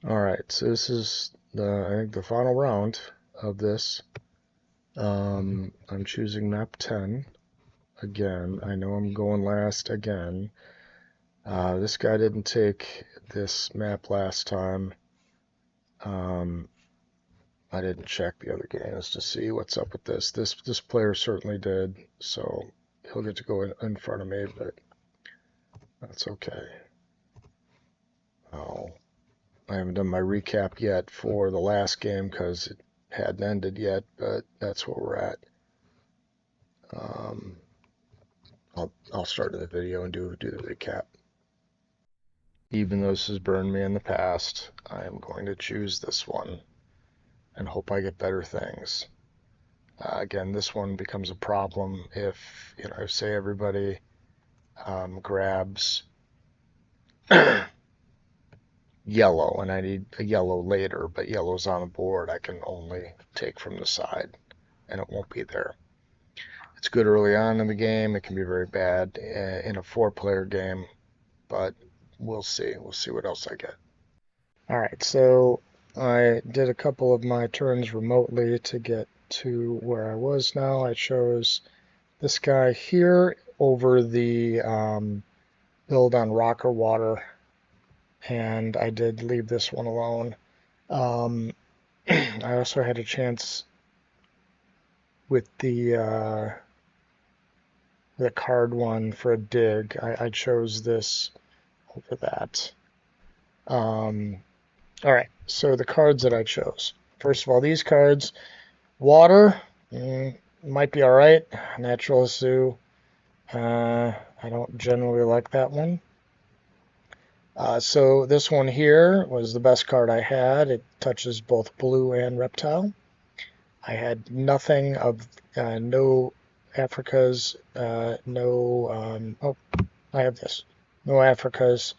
Alright, so this is I think the final round of this. I'm choosing map 10 again. I know I'm going last again. This guy didn't take this map last time. Um, I didn't check the other games to see what's up with this. This player certainly did, so he'll get to go in front of me, but that's okay. Oh, I haven't done my recap yet for the last game because it hadn't ended yet, but that's where we're at. Um, I'll start the video and do the recap. Even though this has burned me in the past, I am going to choose this one and hope I get better things. Again, this one becomes a problem if, say everybody grabs yellow and I need a yellow later, but yellow's on the board, I can only take from the side and it won't be there. It's good early on in the game. It can be very bad in a four-player game, but we'll see. We'll see what else I get. All right, so I did a couple of my turns remotely to get to where I was now. I chose this guy here over the build on rock or water, and I did leave this one alone. I also had a chance with the card one for a dig. I chose this over that. All right, so the cards that I chose. First of all, these cards, water, might be all right. Naturalist Zoo, I don't generally like that one. So this one here was the best card I had. It touches both blue and reptile. I had nothing of no Africas, oh, I have this. No Africas.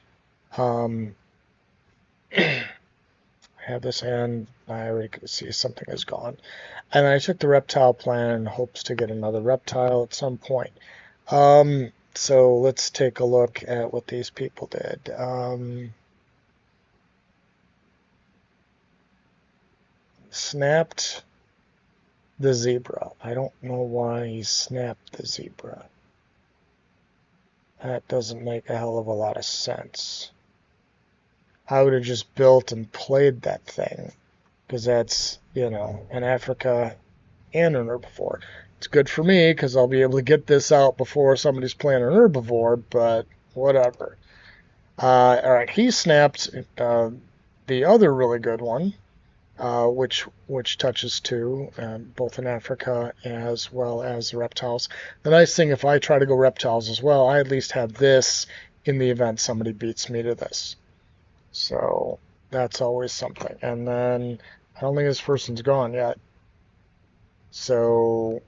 I have this and I already could see something is gone. And I took the reptile plan in hopes to get another reptile at some point. So let's take a look at what these people did. Snapped the zebra. I don't know why he snapped the zebra. That doesn't make a hell of a lot of sense. I would have just built and played that thing, because that's, an Africa and an herbivore. It's good for me because I'll be able to get this out before somebody's playing an herbivore, but whatever. All right, he snapped the other really good one, which touches two, both in Africa as well as the reptiles. The nice thing, if I try to go reptiles as well, I at least have this in the event somebody beats me to this. So that's always something. And then I don't think this person's gone yet. So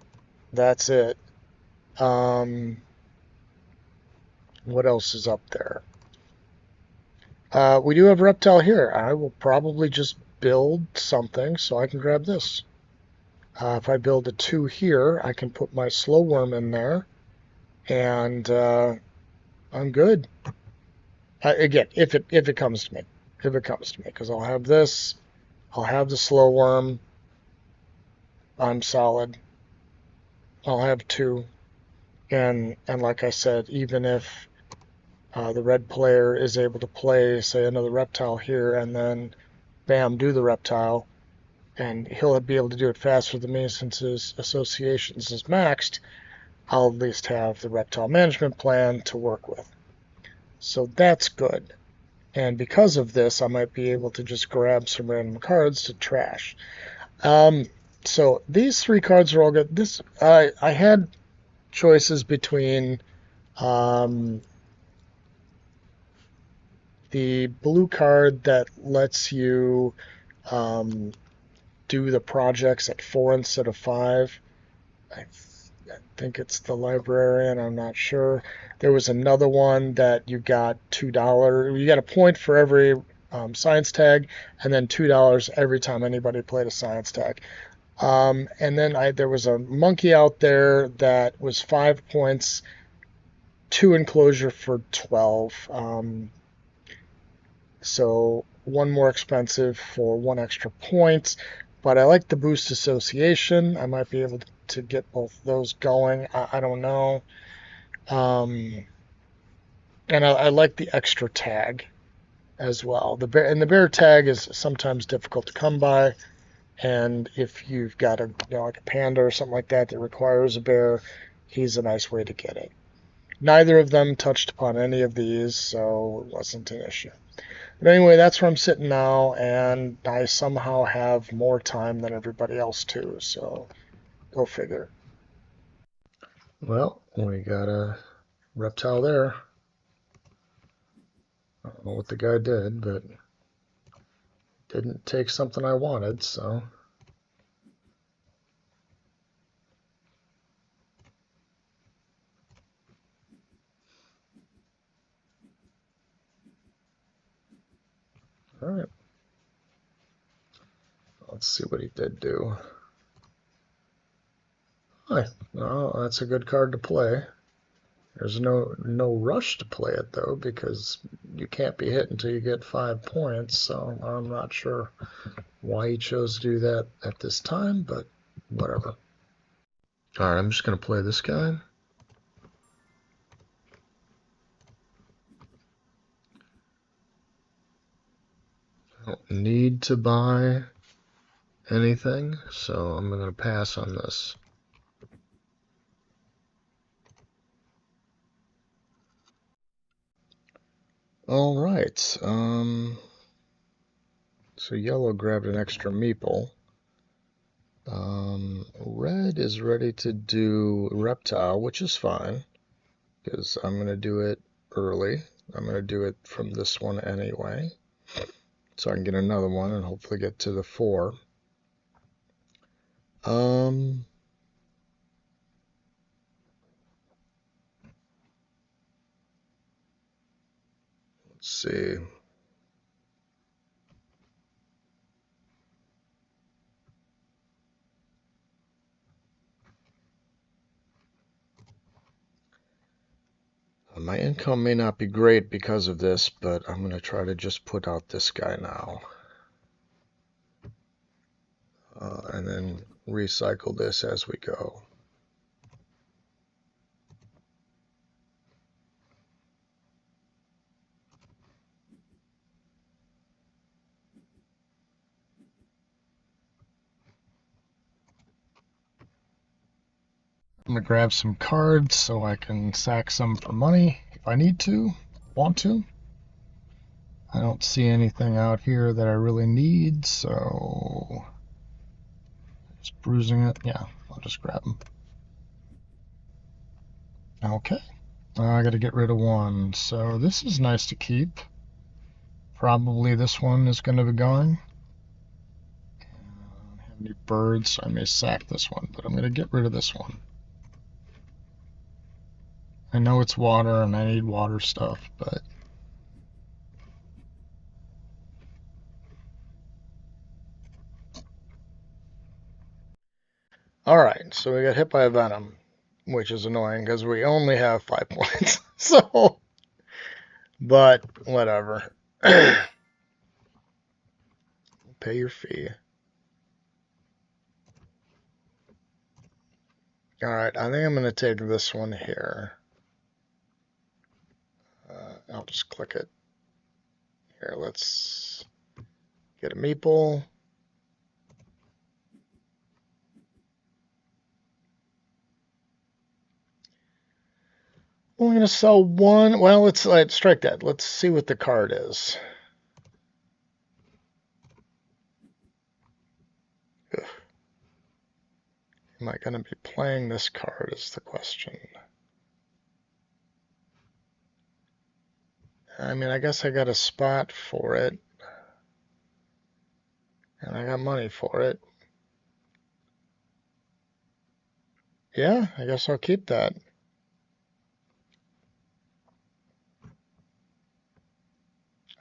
that's it. What else is up there? We do have reptile here. I will probably just build something so I can grab this. If I build a 2 here, I can put my slow worm in there, and I'm good. Again, if it comes to me, because I'll have this, I'll have the slow worm. I'm solid. I'll have 2, and like I said, even if the red player is able to play, say, another reptile here, and then bam, do the reptile, and he'll be able to do it faster than me since his associations is maxed, I'll at least have the reptile management plan to work with. So that's good. And because of this, I might be able to just grab some random cards to trash. So these 3 cards are all good. I had choices between the blue card that lets you do the projects at 4 instead of 5. I think it's the librarian. I'm not sure. There was another one that you got $2. You got a point for every science tag, and then $2 every time anybody played a science tag. And then there was a monkey out there that was 5 points, 2 enclosure for 12. So one more expensive for one extra point, but I like the boost association. I might be able to get both of those going. I don't know. Um, and I like the extra tag as well. The bear tag is sometimes difficult to come by, and if you've got like a panda or something like that that requires a bear, he's a nice way to get it. Neither of them touched upon any of these, so it wasn't an issue. But anyway, that's where I'm sitting now, and I somehow have more time than everybody else too, so go figure. Well, we got a reptile there. I don't know what the guy did, but didn't take something I wanted, so. All right. Let's see what he did do. Hi. Oh, that's a good card to play. There's no rush to play it though, because you can't be hit until you get 5 points. So I'm not sure why he chose to do that at this time, but whatever. All right, I'm just gonna play this guy. I don't need to buy anything, so I'm gonna pass on this. All right. So yellow grabbed an extra meeple. Red is ready to do reptile, which is fine, because I'm going to do it early. I'm going to do it from this one anyway, so I can get another one and hopefully get to the 4. Let's see. My income may not be great because of this, but I'm going to try to just put out this guy now. And then recycle this as we go. I'm going to grab some cards so I can sack some for money if I need to, want to. I don't see anything out here that I really need, so just bruising it. Yeah, I'll just grab them. Okay. I got to get rid of one. So this is nice to keep. Probably this one is going to be gone. I don't have any birds, so I may sack this one, but I'm going to get rid of this one. I know it's water and I need water stuff, but all right, so we got hit by a venom, which is annoying because we only have 5 points. So, but whatever. Pay your fee. All right, I think I'm going to take this one here. I'll just click it. Here, let's get a meeple. We're going to sell one. Well, let's strike that. Let's see what the card is. Ugh. Am I going to be playing this card is the question. I mean, I guess I got a spot for it. And I got money for it. Yeah, I guess I'll keep that.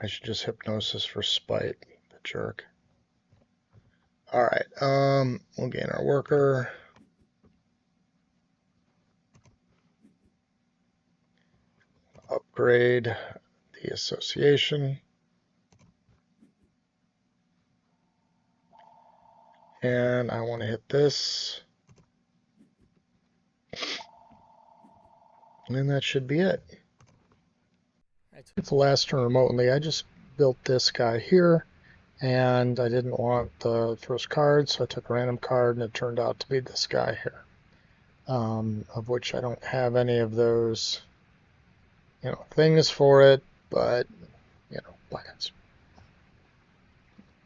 I should just hypnosis for spite, the jerk. All right, we'll gain our worker. Upgrade the association. And I want to hit this. And that should be it. It's the last turn remotely. I just built this guy here, and I didn't want the first card, so I took a random card, and it turned out to be this guy here, of which I don't have any of those, things for it, but, plans.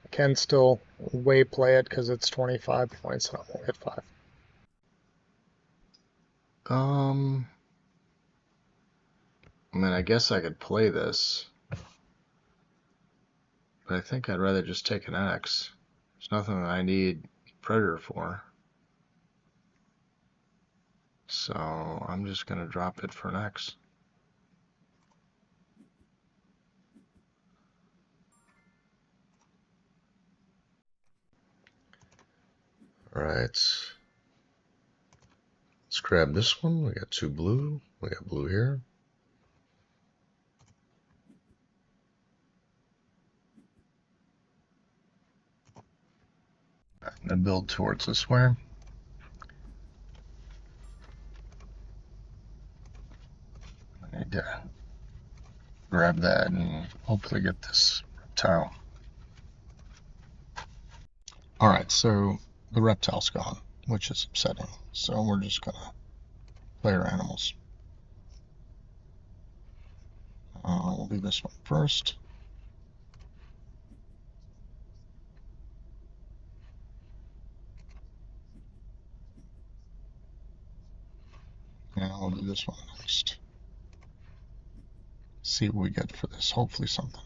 I can still way play it because it's 25 points, and I won't get 5. I mean, I guess I could play this, but I think I'd rather just take an X. There's nothing that I need Predator for. So I'm just going to drop it for an X. Alright. Let's grab this one. We got 2 blue. We got blue here. I'm going to build towards this way. I need to grab that and hopefully get this reptile. Alright, so the reptile's gone, which is upsetting. So we're just going to play our animals. We'll do this one first. And we'll do this one next. See what we get for this. Hopefully something.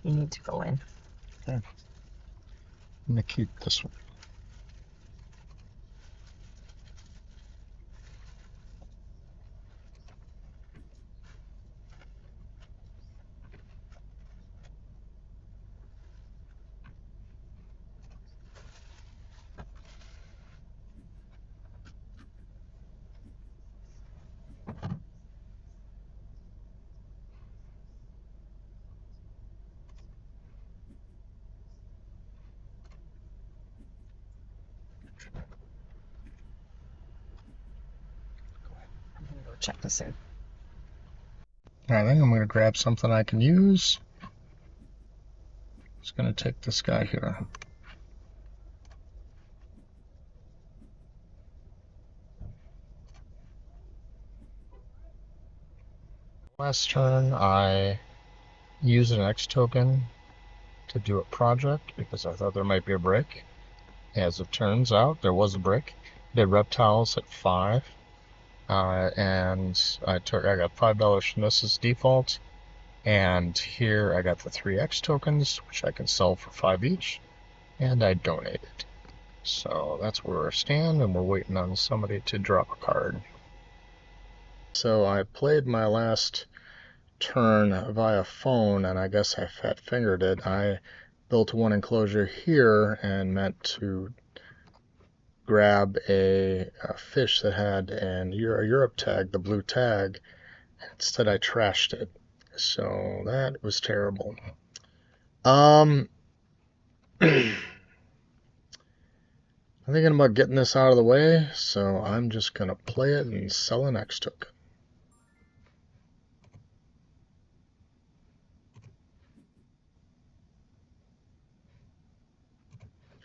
You need to go in. Okay. I'm going to keep this one. I'm gonna go check this in. I think I'm going to grab something I can use. Just going to take this guy here. Last turn, I used an X token to do a project because I thought there might be a break. As it turns out, there was a break. Did reptiles at 5, and I got $5 from this as default. And here I got the 3 X tokens, which I can sell for 5 each, and I donated. So that's where I stand, and we're waiting on somebody to drop a card. So I played my last turn via phone, and I guess I fat fingered it. I built one enclosure here and meant to grab a fish that had a Europe tag, the blue tag. Instead, I trashed it. So that was terrible. I'm thinking about getting this out of the way, so I'm just going to play it and sell an X token.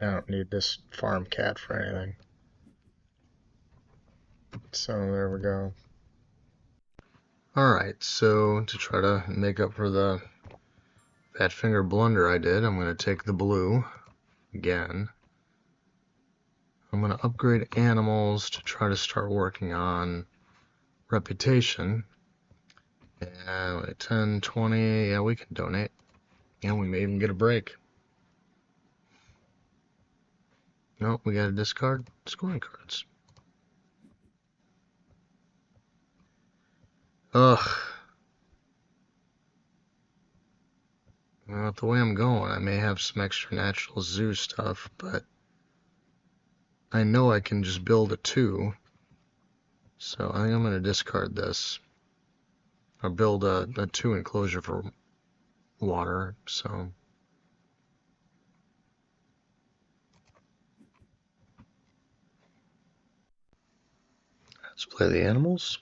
I don't need this farm cat for anything. So there we go. Alright, so to try to make up for the fat finger blunder I did, I'm going to take the blue again. I'm going to upgrade animals to try to start working on reputation. And 10, 20, yeah, we can donate. And we may even get a break. Nope, we gotta discard scoring cards. Ugh. Well, the way I'm going, I may have some extra natural zoo stuff, but I know I can just build a 2. So I think I'm gonna discard this. Or build a 2 enclosure for water, so. Let's play the animals.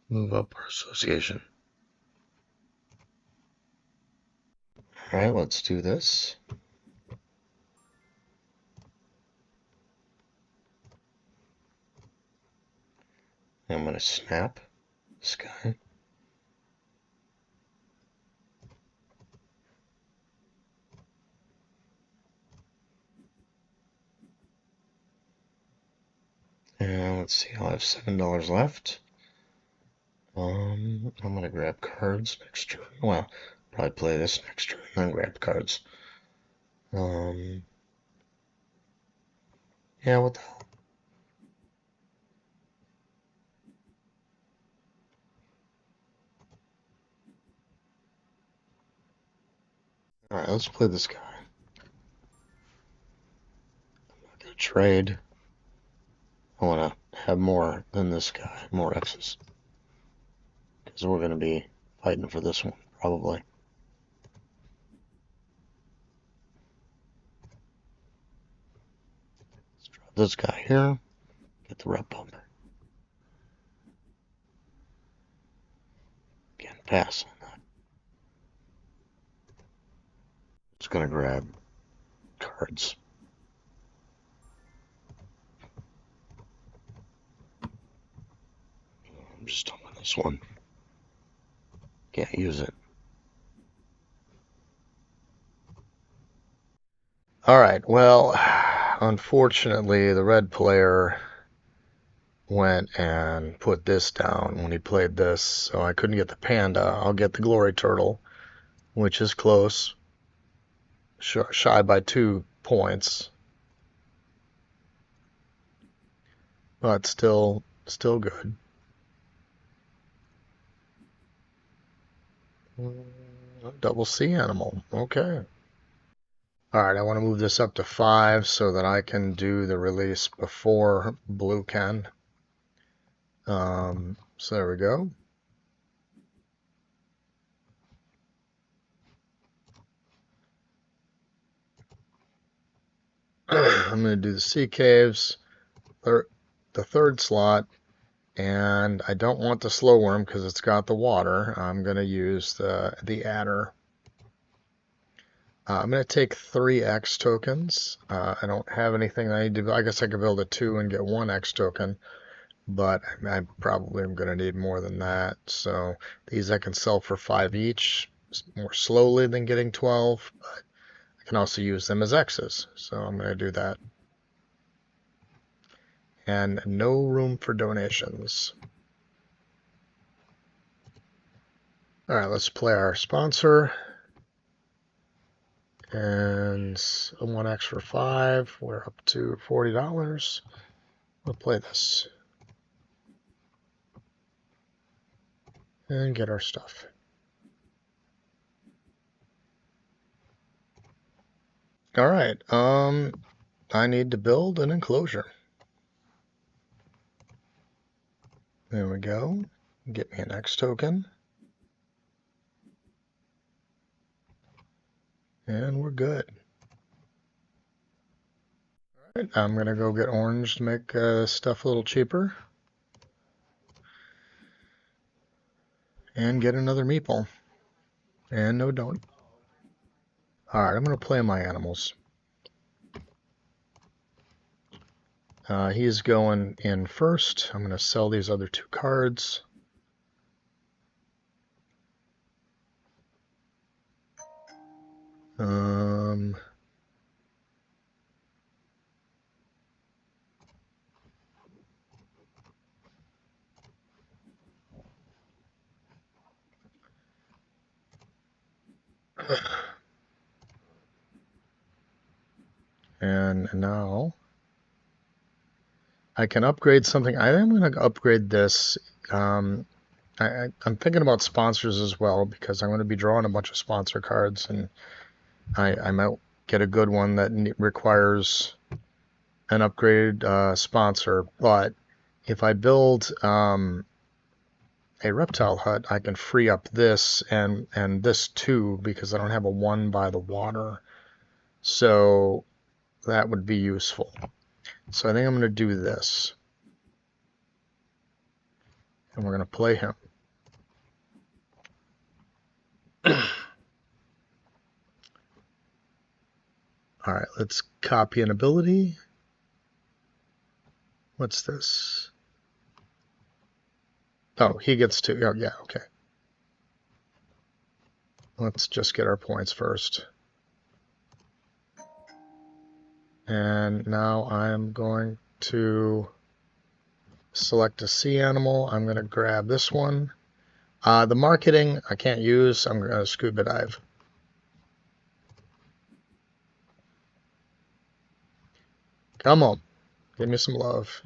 Move up our association. Alright, let's do this. I'm gonna snap this guy. And let's see, I'll have $7 left. I'm gonna grab cards next turn. Well, probably play this next turn, then grab cards. Yeah, what the hell? Alright, let's play this guy. I'm not gonna trade. I wanna have more than this guy, more X's. Because we're gonna be fighting for this one, probably. Let's drop this guy here. Get the rep bumper. Again, pass on that. Just gonna grab cards. I'm just dumping this one. Can't use it. Alright, well, unfortunately, the red player went and put this down when he played this, so I couldn't get the panda. I'll get the glory turtle, which is close. Shy by 2 points. But still good. Double sea animal. Okay. Alright, I want to move this up to 5 so that I can do the release before blue can. So there we go. I'm going to do the sea caves, the third slot, and I don't want the slow worm because it's got the water. I'm going to use the adder. I'm going to take 3 X tokens. I don't have anything I need to. I guess I could build a 2 and get 1 X token, but I probably am going to need more than that. So these I can sell for 5 each, more slowly than getting 12, but I can also use them as X's. So I'm going to do that. And no room for donations. All right, let's play our sponsor. And 1X for 5. We're up to $40. We'll play this. And get our stuff. All right, I need to build an enclosure. There we go. Get me an X token. And we're good. All right, I'm going to go get orange to make stuff a little cheaper. and get another meeple. And no don't. Alright, I'm going to play my animals. He's going in first. I'm going to sell these other two cards. Um, and now I can upgrade something. I am going to upgrade this. I'm thinking about sponsors as well because I'm going to be drawing a bunch of sponsor cards, and I might get a good one that requires an upgraded sponsor. But if I build a reptile hut, I can free up this and this too because I don't have a one by the water. So that would be useful. So I think I'm going to do this. And we're going to play him. All right, let's copy an ability. What's this? Oh, he gets to. Oh, yeah, okay. Let's just get our points first. And now I'm going to select a sea animal. I'm going to grab this one. The marketing I can't use. I'm going to scuba dive. Come on. Give me some love.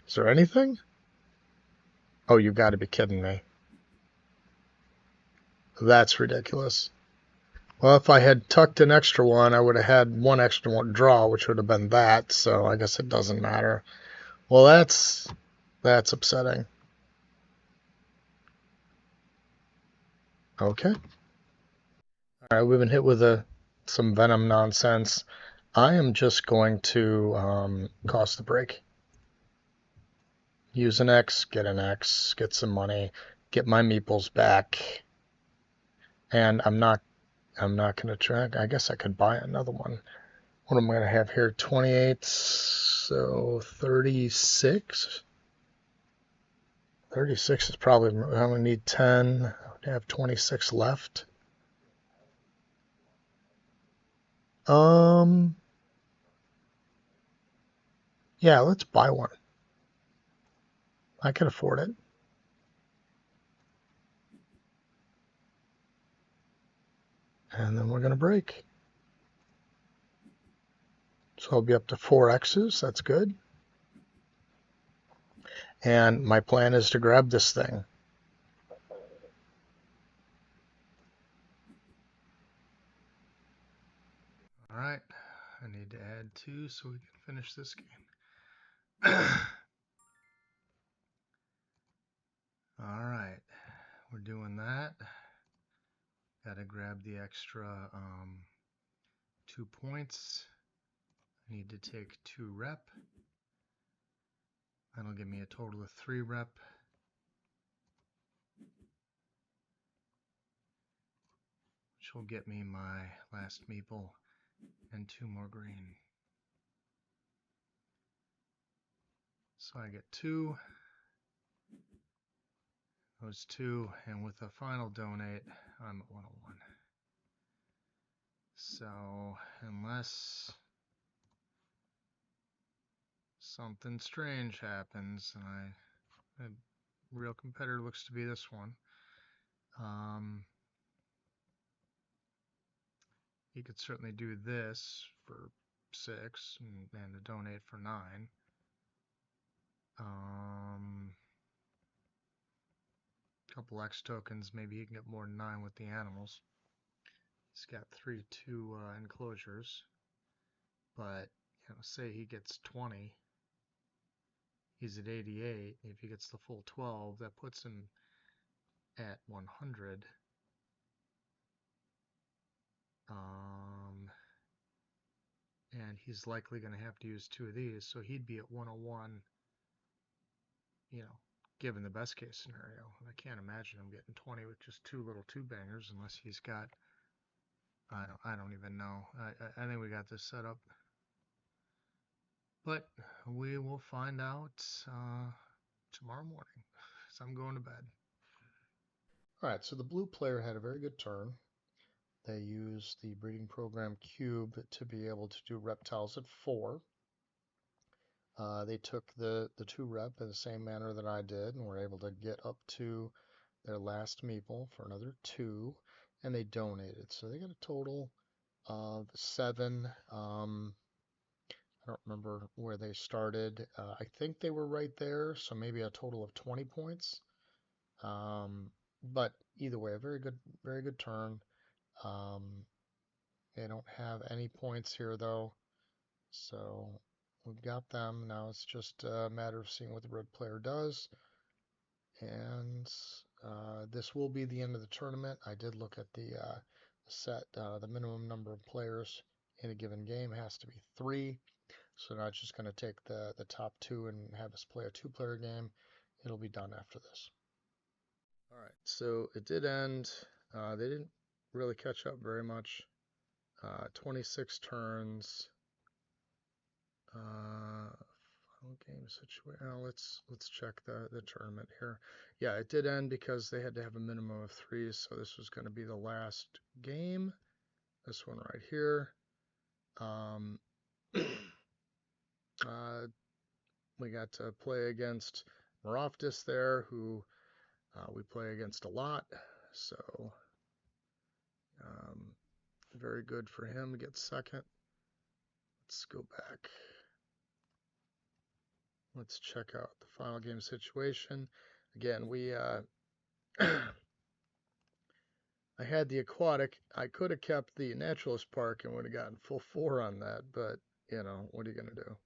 Is there anything? Oh, you got to be kidding me. That's ridiculous. Well, if I had tucked an extra one, I would have had one extra one draw, which would have been that, so I guess it doesn't matter. Well, that's upsetting. Okay. All right, we've been hit with some venom nonsense. I am just going to cost the break. Use an X, get some money, get my meeples back, and I'm not going to try. I guess I could buy another one. What am I going to have here? 28, so 36. 36 is probably, I'm going to need 10. I would have 26 left. Yeah, let's buy one. I can afford it. And then we're going to break. So I'll be up to 4 X's. That's good. And my plan is to grab this thing. All right. I need to add 2 so we can finish this game. All right. We're doing that. Got to grab the extra 2 points. I need to take 2 rep. That'll give me a total of 3 rep. Which will get me my last meeple and 2 more green. So I get 2, those 2, and with a final donate, I'm at 101. So unless something strange happens, and the real competitor looks to be this one, he could certainly do this for 6 and a donate for 9. Couple X tokens, maybe he can get more than 9 with the animals. He's got 2 enclosures, but say he gets 20, he's at 88. If he gets the full 12, that puts him at 100. And he's likely going to have to use 2 of these, so he'd be at 101, given the best case scenario. I can't imagine him getting 20 with just two little two bangers unless he's got, I don't even know. I think we got this set up. But we will find out tomorrow morning. So I'm going to bed. All right, so the blue player had a very good turn. They used the breeding program cube to be able to do reptiles at 4. They took the 2 rep in the same manner that I did and were able to get up to their last meeple for another 2, and they donated. So they got a total of 7. I don't remember where they started. I think they were right there, so maybe a total of 20 points. But either way, a very good turn. They don't have any points here though, so we've got them. Now it's just a matter of seeing what the red player does. And this will be the end of the tournament. I did look at the set. The minimum number of players in a given game has to be 3. So now it's just going to take the top 2 and have us play a 2-player game. It'll be done after this. All right, so it did end. They didn't really catch up very much. 26 turns. Final game situation. Now let's check the tournament here. Yeah, it did end because they had to have a minimum of 3, so this was going to be the last game. This one right here. We got to play against Maroftis there, who we play against a lot. So very good for him to get second. Let's go back. Let's check out the final game situation. Again, we I had the aquatic. I could have kept the naturalist park and would have gotten full 4 on that, but you know, what are you gonna do?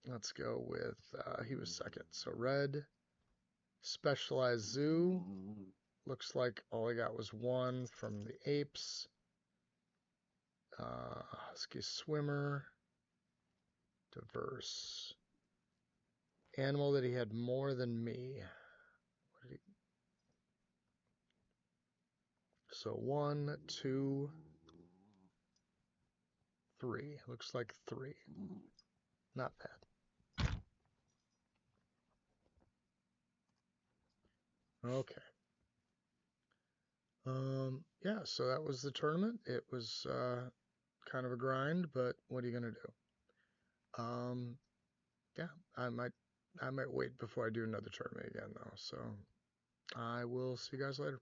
Let's go with he was second. So red, specialized zoo. Looks like all I got was 1 from the apes. Husky swimmer. Diverse. Animal that he had more than me. What did he... So 1, 2, 3. Looks like 3. Not bad. Okay. Yeah, so that was the tournament. It was kind of a grind, but what are you gonna do? Yeah, I might wait before I do another tournament again though. So I will see you guys later.